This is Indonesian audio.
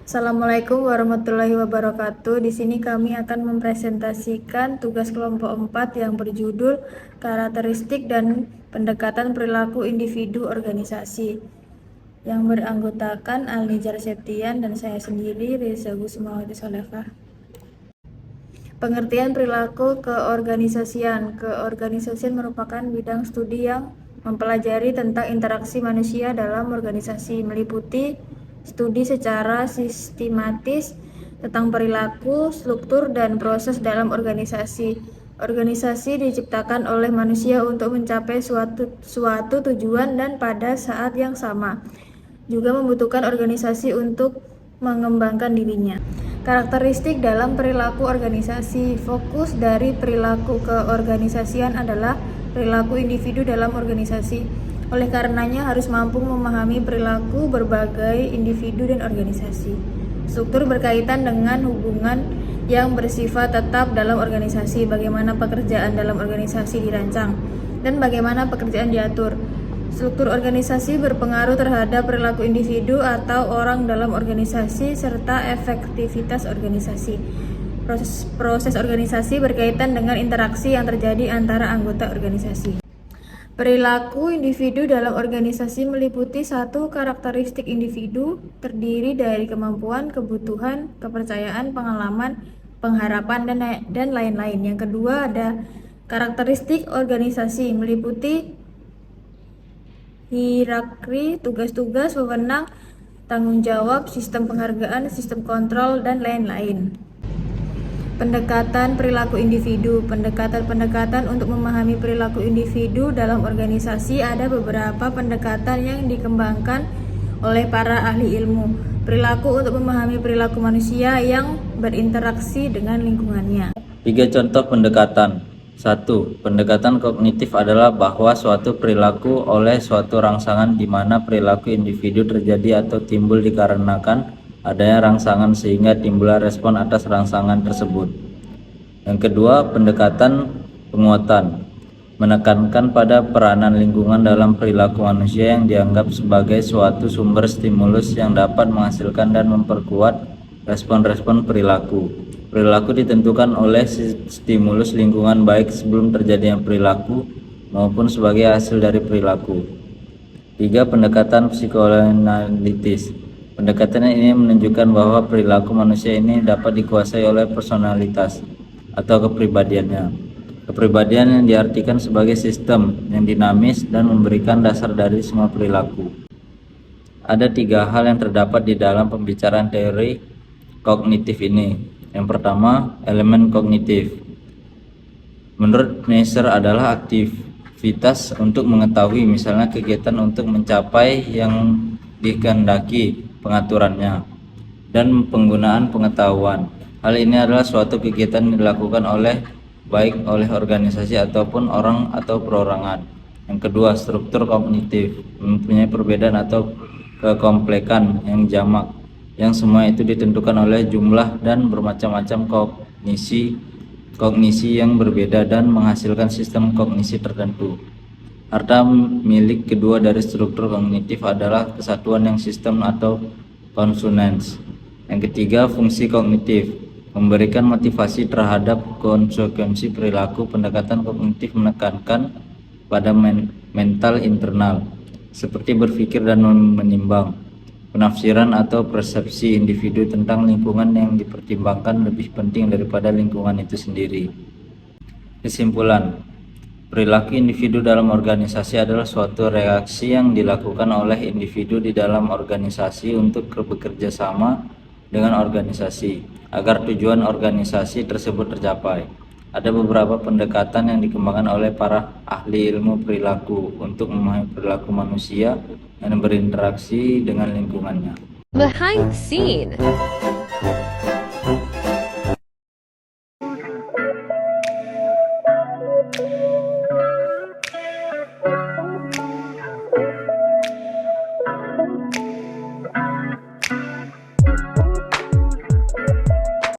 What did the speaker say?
Assalamualaikum warahmatullahi wabarakatuh. Di sini kami akan mempresentasikan tugas kelompok 4 yang berjudul Karakteristik dan Pendekatan Perilaku Individu Organisasi, yang beranggotakan Alnijar Septian dan saya sendiri, Reza Gusmawati Solehah. Pengertian perilaku keorganisasian. Keorganisasian merupakan bidang studi yang mempelajari tentang interaksi manusia dalam organisasi, meliputi studi secara sistematis tentang perilaku, struktur, dan proses dalam organisasi. Organisasi diciptakan oleh manusia untuk mencapai suatu tujuan dan pada saat yang sama juga membutuhkan organisasi untuk mengembangkan dirinya. Karakteristik dalam perilaku organisasi. Fokus dari perilaku keorganisasian adalah perilaku individu dalam organisasi. Oleh karenanya harus mampu memahami perilaku berbagai individu dan organisasi. Struktur berkaitan dengan hubungan yang bersifat tetap dalam organisasi, bagaimana pekerjaan dalam organisasi dirancang, dan bagaimana pekerjaan diatur. Struktur organisasi berpengaruh terhadap perilaku individu atau orang dalam organisasi serta efektivitas organisasi. Proses organisasi berkaitan dengan interaksi yang terjadi antara anggota organisasi. Perilaku individu dalam organisasi meliputi satu karakteristik individu, terdiri dari kemampuan, kebutuhan, kepercayaan, pengalaman, pengharapan, dan lain-lain. Yang kedua ada karakteristik organisasi, meliputi hierarki, tugas-tugas, wewenang, tanggung jawab, sistem penghargaan, sistem kontrol, dan lain-lain. Pendekatan perilaku individu. Pendekatan untuk memahami perilaku individu dalam organisasi. Ada beberapa pendekatan yang dikembangkan oleh para ahli ilmu perilaku untuk memahami perilaku manusia yang berinteraksi dengan lingkungannya. 3 contoh pendekatan. 1. Pendekatan kognitif adalah bahwa suatu perilaku oleh suatu rangsangan di mana perilaku individu terjadi atau timbul dikarenakan adanya rangsangan sehingga timbullah respon atas rangsangan tersebut. Yang kedua, pendekatan penguatan menekankan pada peranan lingkungan dalam perilaku manusia yang dianggap sebagai suatu sumber stimulus yang dapat menghasilkan dan memperkuat respon-respon perilaku. Perilaku ditentukan oleh stimulus lingkungan baik sebelum terjadinya perilaku maupun sebagai hasil dari perilaku. 3. Pendekatan psikoanalitis. Pendekatan ini menunjukkan bahwa perilaku manusia ini dapat dikuasai oleh personalitas atau kepribadiannya. Kepribadian yang diartikan sebagai sistem yang dinamis dan memberikan dasar dari semua perilaku. Ada 3 hal yang terdapat di dalam pembicaraan teori kognitif ini. Yang pertama, elemen kognitif. Menurut Neisser adalah aktivitas untuk mengetahui, misalnya kegiatan untuk mencapai yang dikehendaki pengaturannya, dan penggunaan pengetahuan. Hal ini adalah suatu kegiatan yang dilakukan baik oleh organisasi ataupun orang atau perorangan. Yang kedua, struktur kognitif mempunyai perbedaan atau kekomplekan yang jamak, yang semua itu ditentukan oleh jumlah dan bermacam-macam kognisi yang berbeda dan menghasilkan sistem kognisi tertentu. Harta milik kedua dari struktur kognitif adalah kesatuan yang sistem atau konsonans. Yang ketiga, fungsi kognitif memberikan motivasi terhadap konsekuensi perilaku. Pendekatan kognitif menekankan pada mental internal seperti berpikir dan menimbang, penafsiran atau persepsi individu tentang lingkungan yang dipertimbangkan lebih penting daripada lingkungan itu sendiri. Kesimpulan, perilaku individu dalam organisasi adalah suatu reaksi yang dilakukan oleh individu di dalam organisasi untuk bekerja sama dengan organisasi agar tujuan organisasi tersebut tercapai. Ada beberapa pendekatan yang dikembangkan oleh para ahli ilmu perilaku untuk memahami perilaku manusia yang berinteraksi dengan lingkungannya. Behind the scene.